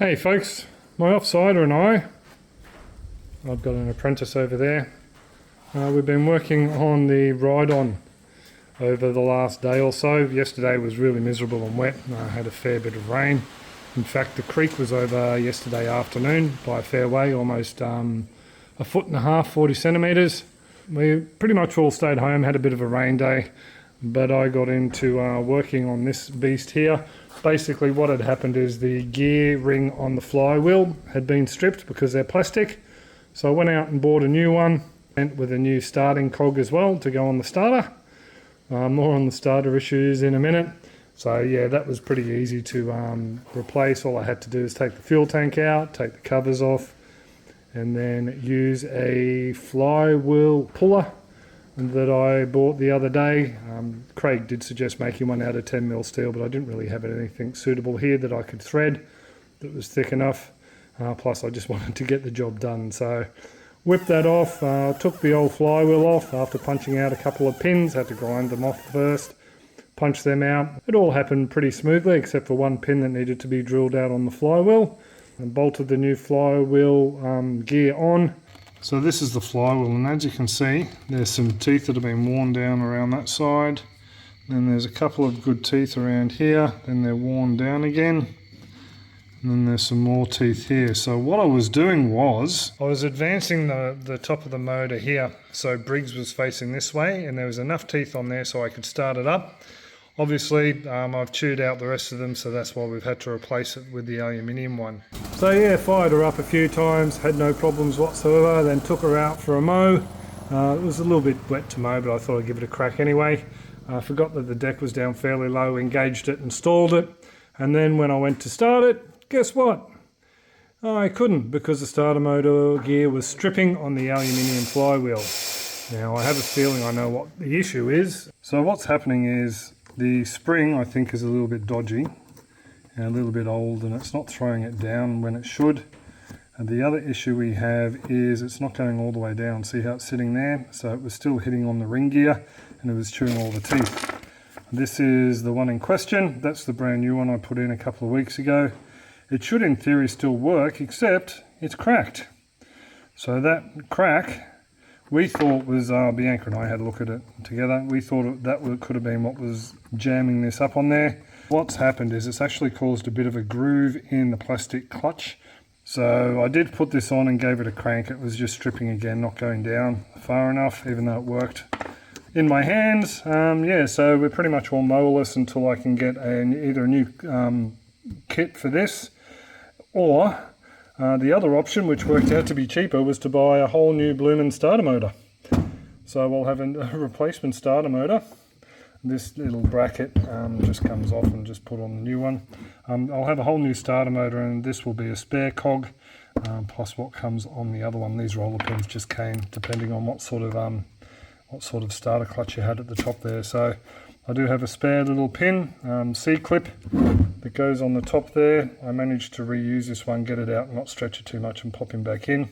Hey folks, my offsider and I've got an apprentice over there. We've been working on the ride-on over the last day or so. Yesterday was really miserable and wet. I had a fair bit of rain. In fact, the creek was over yesterday afternoon by a fair way, almost a foot and a half, 40 centimetres. We pretty much all stayed home, had a bit of a rain day, but I got into working on this beast here. Basically what had happened is the gear ring on the flywheel had been stripped because they're plastic. So I went out and bought a new one, went with a new starting cog as well to go on the starter. More on the starter issues in a minute. So yeah, that was pretty easy to replace. All I had to do is take the fuel tank out, take the covers off, and then use a flywheel puller that I bought the other day. Craig did suggest making one out of 10mm steel, but I didn't really have anything suitable here that I could thread that was thick enough. Plus I just wanted to get the job done. So whipped that off, took the old flywheel off after punching out a couple of pins, had to grind them off first, punch them out. It all happened pretty smoothly except for one pin that needed to be drilled out on the flywheel, and bolted the new flywheel gear on. So this is the flywheel, and as you can see, there's some teeth that have been worn down around that side. Then there's a couple of good teeth around here, then they're worn down again. And then there's some more teeth here. So what I was doing was, I was advancing the top of the motor here, so Briggs was facing this way, and there was enough teeth on there so I could start it up. Obviously, I've chewed out the rest of them, so that's why we've had to replace it with the aluminium one. So yeah, fired her up a few times, had no problems whatsoever, then took her out for a mow. It was a little bit wet to mow, but I thought I'd give it a crack anyway. I forgot that the deck was down fairly low, engaged it, installed it, and then when I went to start it, guess what? I couldn't, because the starter motor gear was stripping on the aluminium flywheel. Now I have a feeling I know what the issue is. So what's happening is, the spring I think is a little bit dodgy and a little bit old, and it's not throwing it down when it should. And the other issue we have is it's not going all the way down. See how it's sitting there? So it was still hitting on the ring gear and it was chewing all the teeth. This is the one in question. That's the brand new one I put in a couple of weeks ago. It should in theory still work, except it's cracked. So that crack we thought was, Bianca and I had a look at it together, we thought that could have been what was jamming this up on there. What's happened is it's actually caused a bit of a groove in the plastic clutch. So I did put this on and gave it a crank. It was just stripping again, not going down far enough, even though it worked in my hands. Yeah, so we're pretty much all mowerless until I can get either a new kit for this, or the other option, which worked out to be cheaper, was to buy a whole new bloomin' starter motor. So we'll have a replacement starter motor. This little bracket just comes off and just put on the new one. I'll have a whole new starter motor, and this will be a spare cog, plus what comes on the other one. These roller pins just came depending on what sort of starter clutch you had at the top there. So I do have a spare little pin, C-clip, that goes on the top there. I managed to reuse this one, get it out and not stretch it too much and pop him back in.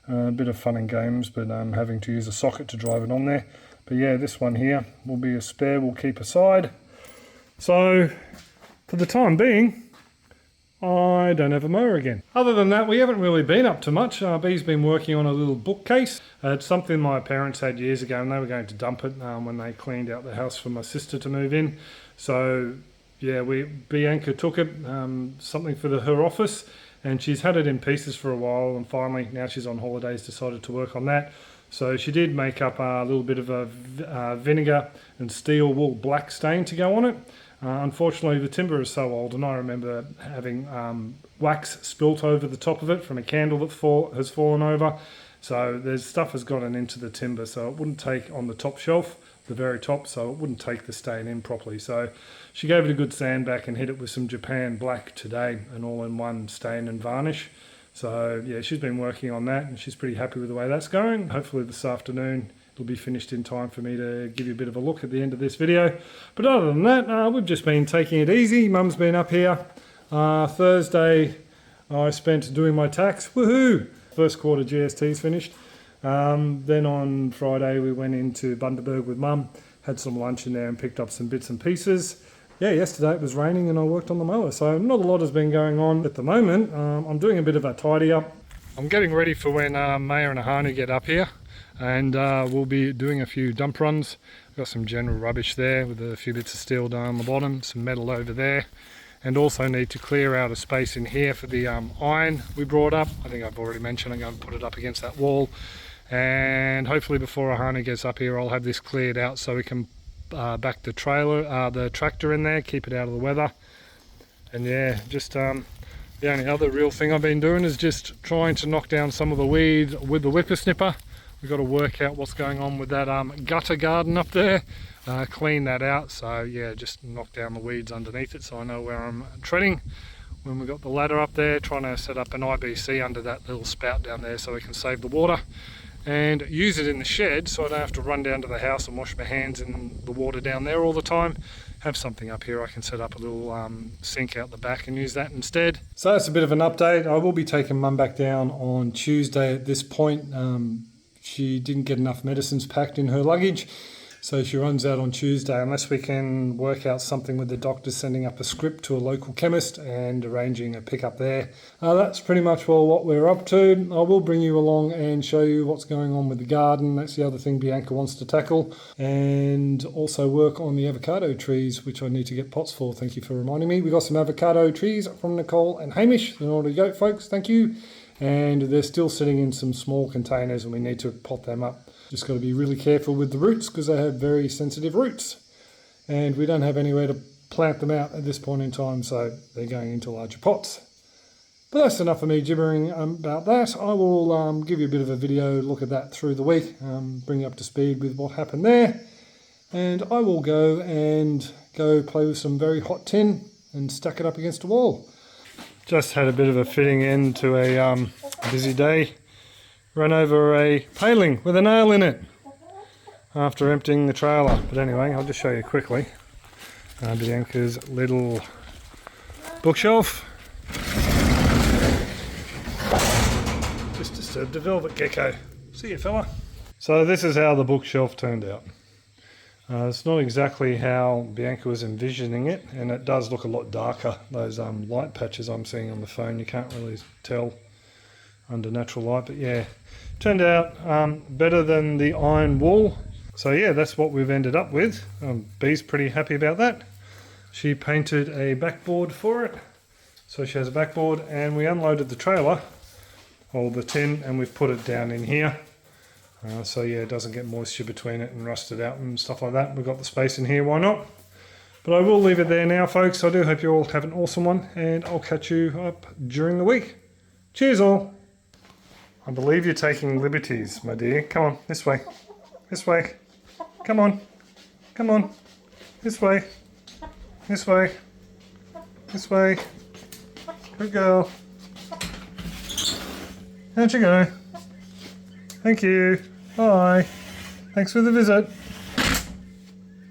A bit of fun and games, but having to use a socket to drive it on there. But yeah, this one here will be a spare, we'll keep aside. So for the time being, I don't have a mower again. Other than that, we haven't really been up to much. B's been working on a little bookcase. It's something my parents had years ago, and they were going to dump it when they cleaned out the house for my sister to move in. So yeah, Bianca took it, something for her office, and she's had it in pieces for a while, and finally, now she's on holidays, decided to work on that. So she did make up a little bit of a vinegar and steel wool black stain to go on it. Unfortunately, the timber is so old, and I remember having wax spilt over the top of it from a candle that has fallen over. So there's stuff has gotten into the timber, so it wouldn't take on the top shelf, the very top, so it wouldn't take the stain in properly. So she gave it a good sand back and hit it with some Japan black today, an all-in-one stain and varnish. So yeah, she's been working on that, and she's pretty happy with the way that's going. Hopefully this afternoon it'll be finished in time for me to give you a bit of a look at the end of this video. But other than that, we've just been taking it easy. Mum's been up here. Thursday I spent doing my tax. Woohoo! First quarter GST's finished. Then on Friday we went into Bundaberg with Mum, had some lunch in there and picked up some bits and pieces. yeah, yesterday it was raining and I worked on the mower, so not a lot has been going on at the moment. I'm doing a bit of a tidy up. I'm getting ready for when Mower and Ahanu get up here, and we'll be doing a few dump runs. Got some general rubbish there with a few bits of steel down on the bottom, some metal over there, and also need to clear out a space in here for the iron we brought up. I think I've already mentioned I'm going to put it up against that wall, and hopefully before Ahanu gets up here I'll have this cleared out so we can back the tractor in there, keep it out of the weather. And yeah, just the only other real thing I've been doing is just trying to knock down some of the weeds with the whippersnipper. We've got to work out what's going on with that gutter garden up there, clean that out. So yeah, just knock down the weeds underneath it so I know where I'm treading. When we've got the ladder up there, trying to set up an IBC under that little spout down there so we can save the water and use it in the shed so I don't have to run down to the house and wash my hands in the water down there all the time. Have something up here I can set up a little sink out the back and use that instead. So that's a bit of an update. I will be taking Mum back down on Tuesday at this point. She didn't get enough medicines packed in her luggage, so she runs out on Tuesday unless we can work out something with the doctor sending up a script to a local chemist and arranging a pickup there. That's pretty much what we're up to. I will bring you along and show you what's going on with the garden. That's the other thing Bianca wants to tackle, and also work on the avocado trees, which I need to get pots for. Thank you for reminding me. We got some avocado trees from Nicole and Hamish. They're all to go, folks. Thank you. And they're still sitting in some small containers and we need to pot them up. Just got to be really careful with the roots because they have very sensitive roots, and we don't have anywhere to plant them out at this point in time, so they're going into larger pots. But that's enough of me gibbering about that. I will give you a bit of a video look at that through the week, bring you up to speed with what happened there, and I will go play with some very hot tin and stack it up against a wall. Just had a bit of a fitting end to a busy day. Run over a paling with a nail in it after emptying the trailer. But anyway, I'll just show you quickly. Bianca's little bookshelf. Just disturbed a velvet gecko. See you, fella. So this is how the bookshelf turned out. It's not exactly how Bianca was envisioning it, and it does look a lot darker. Those light patches I'm seeing on the phone, you can't really tell under natural light, but yeah, turned out better than the iron wall. So yeah, that's what we've ended up with. Bee's pretty happy about that. She painted a backboard for it, so she has a backboard, and we unloaded the trailer, or the tin, and we've put it down in here. So yeah, it doesn't get moisture between it and rust it out and stuff like that. We've got the space in here, why not? But I will leave it there now, folks. I do hope you all have an awesome one, and I'll catch you up during the week. Cheers all. I believe you're taking liberties, my dear. Come on, this way. This way. Come on. Come on. This way. This way. This way. Good girl. How'd you go? Thank you. Bye. Thanks for the visit.